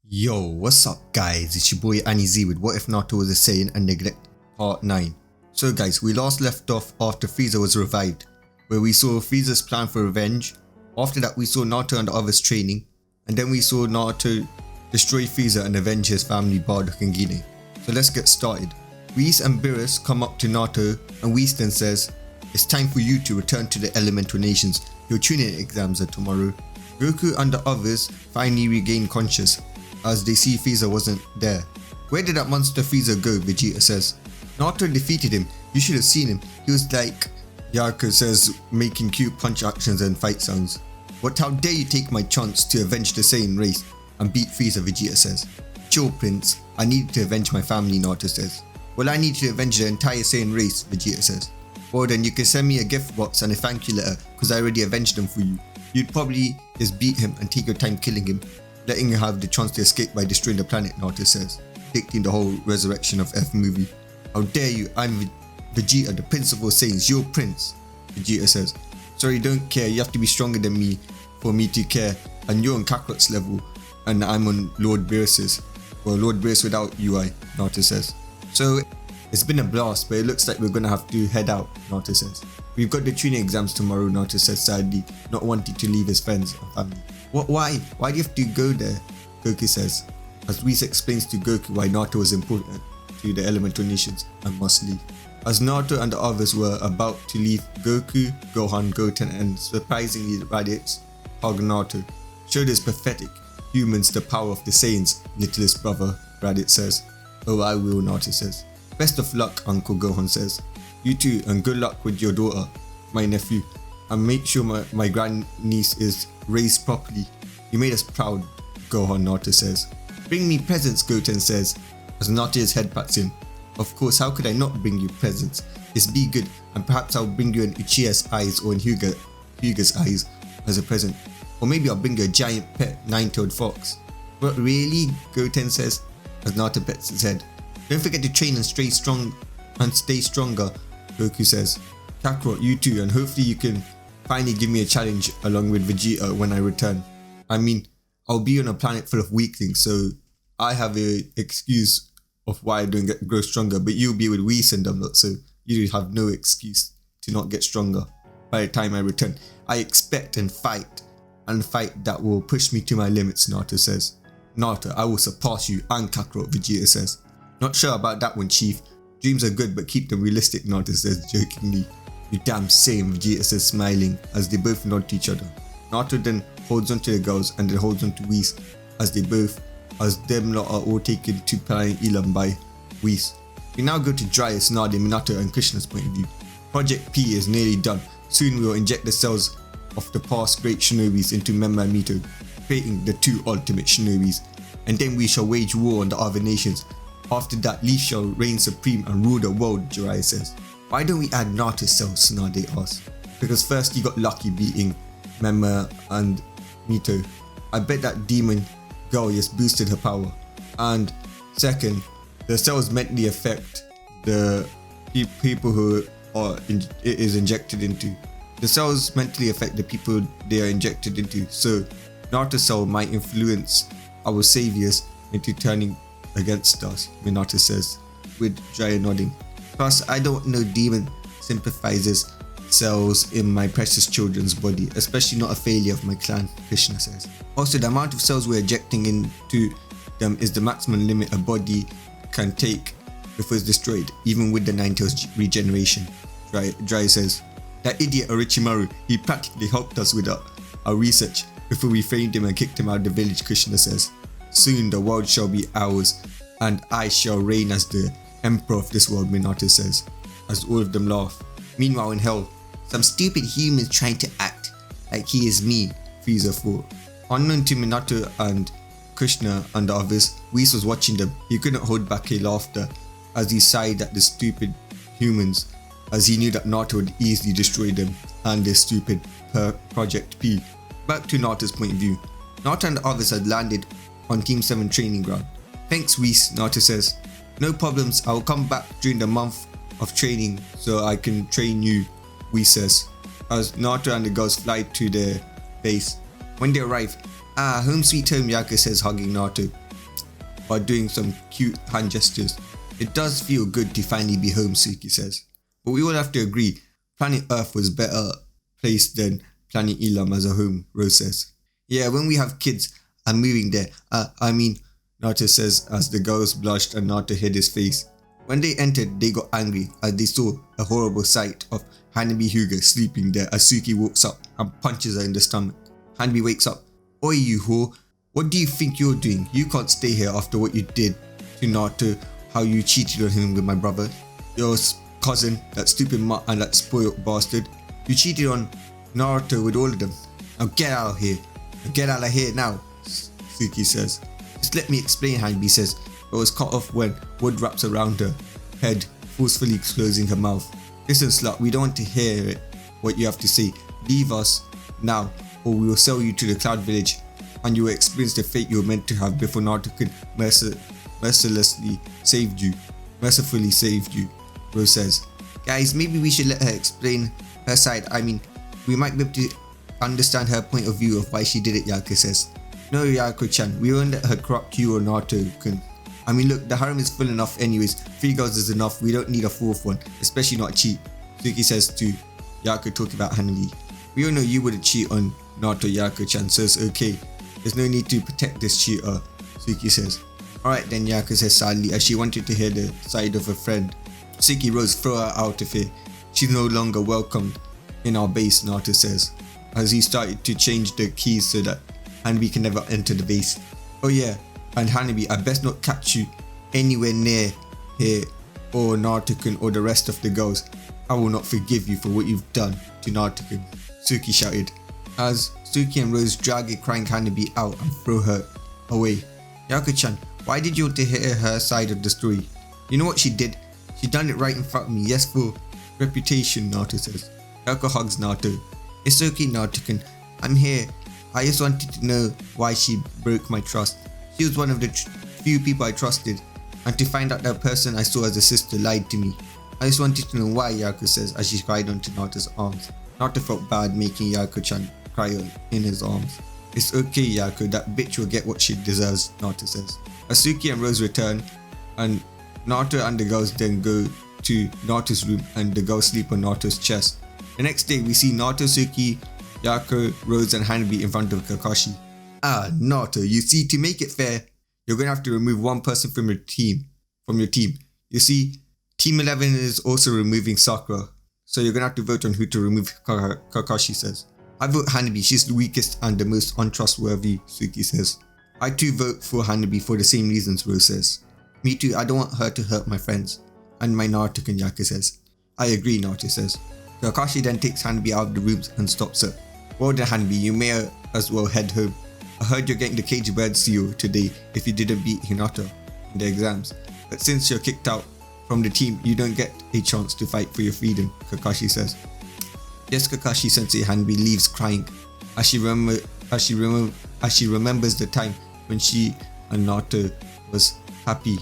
Yo, what's up guys, it's your boy Annie Z with What If Naruto Was a Saiyan and Neglect Part 9. So guys, we last left off after Frieza was revived, where we saw Frieza's plan for revenge. After that we saw Naruto and the others training, and then we saw Naruto destroy Frieza and avenge his family Bardock and Gine. So let's get started. Whis and Beerus come up to Naruto and Whis then says, "It's time for you to return to the elemental nations, your tuning exams are tomorrow." Goku and the others finally regain conscious as they see Frieza wasn't there. "Where did that monster Frieza go?" Vegeta says. "Naruto defeated him, you should have seen him, he was like..." Yariko says, making cute punch actions and fight sounds. "What, how dare you take my chance to avenge the Saiyan race and beat Frieza," Vegeta says. "Chill Prince, I needed to avenge my family," Naruto says. "Well, I need to avenge the entire Saiyan race," Vegeta says. "Well then you can send me a gift box and a thank you letter because I already avenged them for you. You'd probably just beat him and take your time killing him, letting him have the chance to escape by destroying the planet," Naruto says, predicting the whole Resurrection of F movie. "How dare you, I'm Vegeta, the Prince of all Saiyans, your prince," Vegeta says. "Sorry, don't care, you have to be stronger than me for me to care, and you're on Kakarot's level, and I'm on Lord Beerus's. Well, Lord Beerus without UI," Naruto says. "So, it's been a blast, but it looks like we're gonna have to head out," Naruto says. "We've got the tuning exams tomorrow," Naruto says sadly, not wanting to leave his friends and family. "What, why? Why do you have to go there?" Goku says, as Whis explains to Goku why Naruto was important to the elemental nations and must leave. As Naruto and the others were about to leave, Goku, Gohan, Goten and surprisingly Raditz hug Naruto. "Showed his pathetic humans the power of the Saiyans, littlest brother," Raditz says. "Oh, I will," Naruto says. "Best of luck, Uncle," Gohan says. "You too, and good luck with your daughter, my nephew, and make sure my grandniece is raised properly. You made us proud," Gohan, Naruto says. "Bring me presents," Goten says, as Naruto's head pats him. "Of course, how could I not bring you presents? Just be good, and perhaps I'll bring you an Uchiha's eyes or an Hyuga's eyes as a present. Or maybe I'll bring you a giant pet nine-tailed fox." "What, really?" Goten says, as Naruto pets his head. "Don't forget to train and stay stronger," Goku says. "Kakarot, you too, and hopefully you can finally give me a challenge along with Vegeta when I return. I mean, I'll be on a planet full of weaklings, so I have an excuse of why I don't grow stronger, but you'll be with Whis and them lot, so you have no excuse to not get stronger by the time I return. I expect and fight that will push me to my limits," Naruto says. "Naruto, I will surpass you and Kakarot," Vegeta says. "Not sure about that one, Chief. Dreams are good, but keep them realistic," Naruto says jokingly. "You damn same," Vegeta says smiling as they both nod to each other. Naruto then holds on to the girls and then holds on to Whis as them lot are all taken to Planet Elam by Whis. We now go to Jiraiya, Tsunade, Minato and Krishna's point of view. Project P is nearly done. Soon we will inject the cells of the past great shinobis into Memma and Mito, creating the two ultimate shinobis, and then we shall wage war on the other nations. After that, Leaf shall reign supreme and rule the world, Jiraiya says. "Why don't we add Naruto's cells?" Tsunade asks. "Because first he got lucky beating Memma and Mito. I bet that demon girl just boosted her power. And second, the cells mentally affect the people who it is injected into. The cells mentally affect the people they are injected into, so Naruto's cell might influence our saviors into turning against us," Minato says, with Jiraiya nodding. "Plus, I don't know demon sympathizers cells in my precious children's body, especially not a failure of my clan," Krishna says. "Also, the amount of cells we're injecting into them is the maximum limit a body can take before it's destroyed, even with the Nine-Tails regeneration," Jiraiya says. "That idiot Orochimaru, he practically helped us with our research before we framed him and kicked him out of the village," Krishna says. "Soon the world shall be ours, and I shall reign as the emperor of this world," Minato says, as all of them laugh. Meanwhile in hell, "Some stupid humans trying to act like he is me," Frieza thought. Unknown to Minato and Krishna and the others, Whis was watching them. He couldn't hold back a laughter as he sighed at the stupid humans, as he knew that Naruto would easily destroy them and their stupid Project P. Back to Naruto's point of view. Naruto and the others had landed on Team 7 training ground. "Thanks, Whis," Naruto says. "No problems, I will come back during the month of training so I can train you," Whis says, as Naruto and the girls fly to their base. When they arrive, "Ah, home sweet home," Yariko says, hugging Naruto. while doing some cute hand gestures. It does feel good to finally be home, Suki says. But we all have to agree, planet Earth was better placed than planet Elam as a home, Rose says. Yeah, when we have kids, I'm moving there. Naruto says as the girls blushed and Naruto hid his face. When they entered, they got angry as they saw a horrible sight of Hanabi Hyuga sleeping there as Suki walks up and punches her in the stomach. Hanabi wakes up. Oi, you whore, what do you think you're doing? You can't stay here after what you did to Naruto, how you cheated on him with my brother. Your cousin, that stupid mutt and that spoiled bastard. You cheated on Naruto with all of them. Now get out of here. Get out of here now, Suki says. Just let me explain, Hanabi says, but was cut off when wood wraps around her head, forcefully closing her mouth. Listen, slut, we don't want to hear it, what you have to say. Leave us now, or we will sell you to the Cloud Village, and you will experience the fate you were meant to have before Naruto could mercilessly saved you. Mercifully saved you, Rose says. Guys, maybe we should let her explain her side. I mean, we might be able to understand her point of view of why she did it, Yariko says. No, Yariko-chan, we won't let her corrupt you or Naruto-kun. I mean, look, the harem is full enough anyways. 3 girls is enough, we don't need a 4th one, especially not cheat, Suki says to Yariko talking about Hanabi. We all know you wouldn't cheat on Naruto, Yariko-chan, so it's okay. There's no need to protect this cheater, Suki says. Alright then, Yariko says sadly as she wanted to hear the side of her friend. Suki Rose throw her out of here. She's no longer welcomed in our base, Naruto says, as he started to change the keys so that Hanabi can never enter the base. Oh yeah, and Hanabi, I best not catch you anywhere near here or Naruto-kun or the rest of the girls. I will not forgive you for what you've done to Naruto-kun, Suki shouted, as Suki and Rose drag a crying Hanabi out and throw her away. Yariko-chan, why did you want to hear her side of the story? You know what she did? She done it right in front of me, yes, for reputation, Naruto says. Yariko hugs Naruto. It's okay, Naruto-kun, I'm here. I just wanted to know why she broke my trust. She was one of the few people I trusted, and to find out that person I saw as a sister lied to me. I just wanted to know why, Yariko says as she cried onto Naruto's arms. Naruto felt bad making Yariko-chan cry in his arms. It's okay, Yariko, that bitch will get what she deserves, Naruto says. Asuki and Rose return, and Naruto and the girls then go to Naruto's room and the girls sleep on Naruto's chest. The next day we see Naruto, Suki, Yariko, Rose and Hanabi in front of Kakashi. Ah, Naruto, you see, to make it fair, you're going to have to remove one person from your team. You see, Team 11 is also removing Sakura, so you're going to have to vote on who to remove, Kakashi says. I vote Hanabi, she's the weakest and the most untrustworthy, Suki says. I too vote for Hanabi for the same reasons, Rose says. Me too, I don't want her to hurt my friends. And my Naruto-kun, Yariko says. I agree, Naruto says. Kakashi then takes Hanabi out of the rooms and stops her. Well done, Hanabi, you may as well head home. I heard you're getting the cage bird seal today if you didn't beat Hinata in the exams. But since you're kicked out from the team, you don't get a chance to fight for your freedom, Kakashi says. Yes, Kakashi sensei, Hanabi leaves crying as she remembers the time when she and Naruto was happy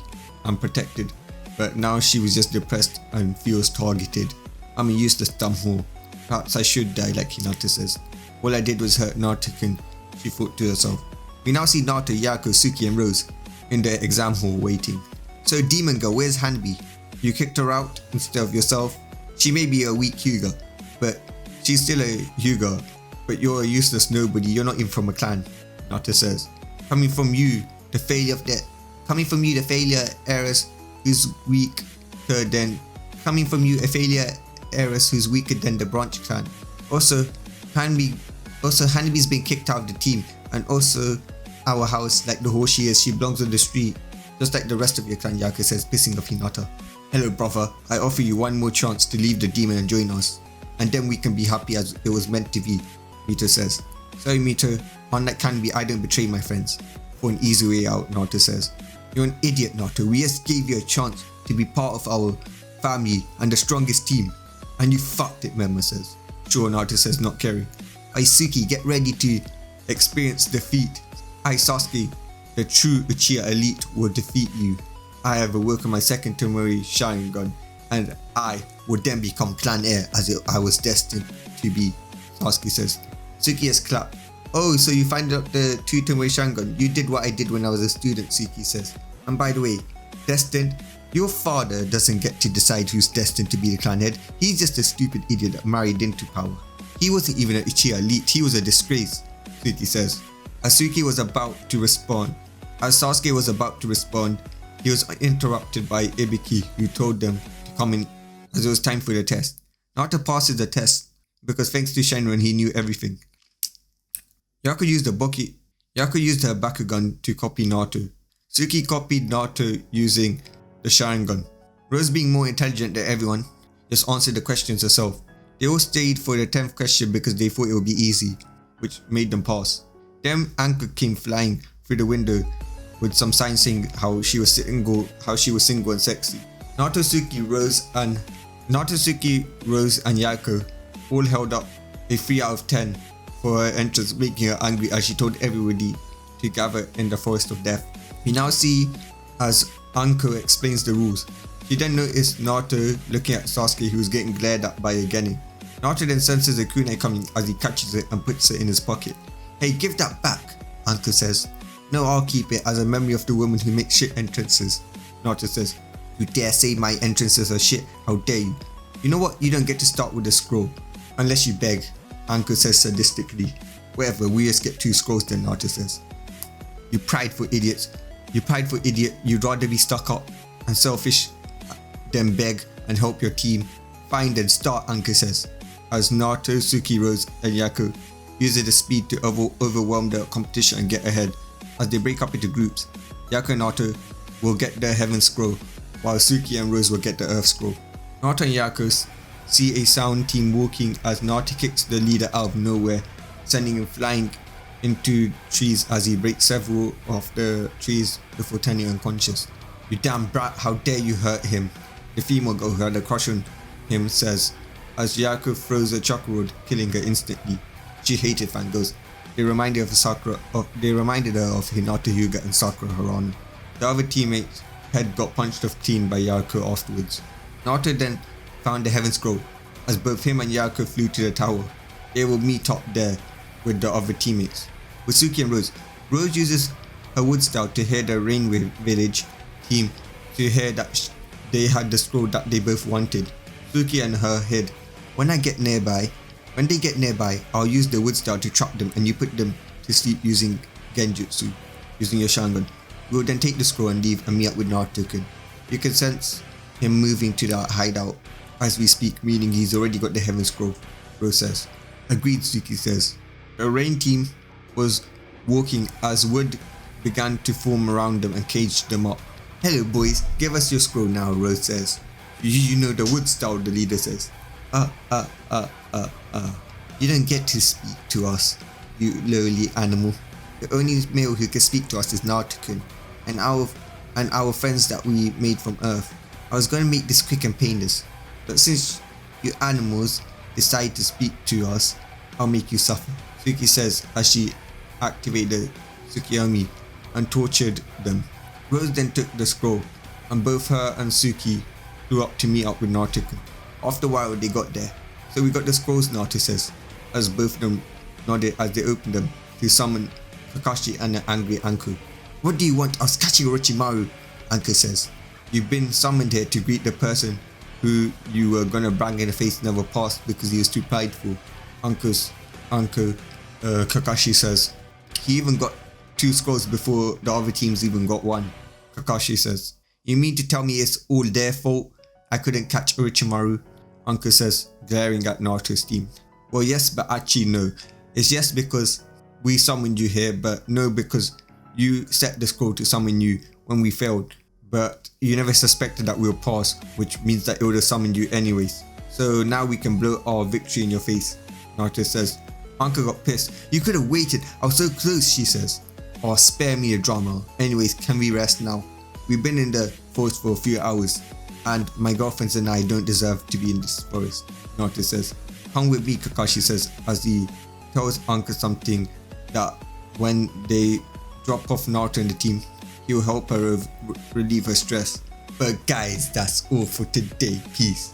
and protected, but now she was just depressed and feels targeted. I'm a useless dumb whore. Perhaps I should die like Hinata says. All I did was hurt Naruto-kun, she thought to herself. We now see Naruto, Yariko, Suki and Rose in the exam hall waiting. So Demon Girl, where's Hanabi? You kicked her out instead of yourself? She may be a weak Hyuga, but she's still a Hyuga. But you're a useless nobody, you're not even from a clan, Naruto says. Coming from you, the failure heiress who's weaker than the branch clan. Also, Hanabi's been kicked out of the team, and also our house, like the horse she is, she belongs on the street, just like the rest of your clan, Yariko says, pissing off Hinata. Hello brother, I offer you one more chance to leave the demon and join us, and then we can be happy as it was meant to be, Mito says. Sorry Mito, unlike Hanabi, I don't betray my friends. For an easy way out, Naruto says. You're an idiot, Naruto, we just gave you a chance to be part of our family and the strongest team, and you fucked it, Memma says. Sure, Naruto says, not caring. Suki, get ready to experience defeat. Sasuke, the true Uchiha elite, will defeat you. I have awoken my second Tomoe Sharingan, and I will then become clan heir as I was destined to be, Sasuke says. Suki has clapped. Oh, so you find out the two Tomoe Sharingan. You did what I did when I was a student, Suki says. And by the way, destined, your father doesn't get to decide who's destined to be the clan head. He's just a stupid idiot that married into power. He wasn't even an Uchiha elite, he was a disgrace, Suki says. As Suki was about to respond, as Sasuke was about to respond, he was interrupted by Ibiki, who told them to come in as it was time for the test. Naruto passes the test because thanks to Shenron he knew everything. Yariko used her Bakugan to copy Naruto. Suki copied Naruto using the Sharingan. Rose, being more intelligent than everyone, just answered the questions herself. They all stayed for the 10th question because they thought it would be easy, which made them pass. Then Anka came flying through the window with some signs saying how she was single and sexy. Naruto, Suki, Rose and Yariko all held up a 3 out of 10 for her entrance, making her angry as she told everybody to gather in the Forest of Death. We now see as Anko explains the rules. She then noticed Naruto looking at Sasuke, who was getting glared at by a genin. Naruto then senses a kunai coming as he catches it and puts it in his pocket. Hey, give that back, Anko says. No, I'll keep it as a memory of the woman who makes shit entrances. Naruto says, you dare say my entrances are shit, how dare you? You know what, you don't get to start with a scroll. Unless you beg, Anko says sadistically. Whatever, we just get 2 scrolls then, Naruto says. You prideful idiot, you'd rather be stuck up and selfish than beg and help your team. Find and start, Anko says, as Naruto, Suki, Rose and Yariko use the speed to overwhelm the competition and get ahead. As they break up into groups, Yariko and Naruto will get the Heaven Scroll, while Suki and Rose will get the Earth Scroll. Naruto and Yariko see a sound team walking as Naruto kicks the leader out of nowhere, sending him flying into trees as he breaks several of the trees before turning unconscious. You damn brat, how dare you hurt him? The female girl who had a crush on him says, as Yariko throws a chakra rod, killing her instantly. She hated fangirls. They reminded her of Hinata Hyuga and Sakura Harano. The other teammate's head got punched off clean by Yariko afterwards. Naruto then found the Heaven Scroll, as both him and Yariko flew to the tower. They will meet up there with the other teammates. With Suki and Rose, Rose uses her wood style to hear the Rain Village team to hear that they had the scroll that they both wanted. Suki and her hid. When they get nearby, I'll use the wood style to trap them and you put them to sleep using genjutsu, using your Sharingan. We will then take the scroll and leave and meet up with Naruto-kun. You can sense him moving to the hideout as we speak, meaning he's already got the Heaven Scroll, Rose says. Agreed, Suki says. The Rain team was walking as wood began to form around them and caged them up. Hello boys, give us your scroll now, Rose says. You know the wood style, the leader says. You don't get to speak to us, you lowly animal. The only male who can speak to us is Naruto-kun and our friends that we made from Earth. I was going to make this quick and painless, but since you animals decide to speak to us, I'll make you suffer, Suki says as she activated Tsukiyomi and tortured them. Rose then took the scroll and both her and Suki flew up to meet up with Naruto-kun. After a while they got there. So we got the scrolls, Naruto says, as both of them nodded as they opened them to summon Kakashi and the angry Anko. What do you want, Asukachi Orochimaru? Anko says. You've been summoned here to greet the person who you were gonna bang in the face never passed because he was too prideful. Kakashi says. He even got 2 scrolls before the other teams even got 1. Kakashi says. You mean to tell me it's all their fault I couldn't catch Orochimaru? Anko says, glaring at Naruto's team. Well yes, but actually no. It's yes because we summoned you here, but no because you set the scroll to summon you when we failed. But you never suspected that we'll pass, which means that it would have summoned you anyways. So now we can blow our victory in your face, Naruto says. Anko got pissed. You could have waited, I was so close, she says. Oh, spare me the drama. Anyways, can we rest now? We've been in the forest for a few hours, and my girlfriends and I don't deserve to be in this forest, Naruto says. Come with me, Kakashi says, as he tells Anko something that when they drop off Naruto and the team, he'll help her relieve her stress. But guys, that's all for today. Peace.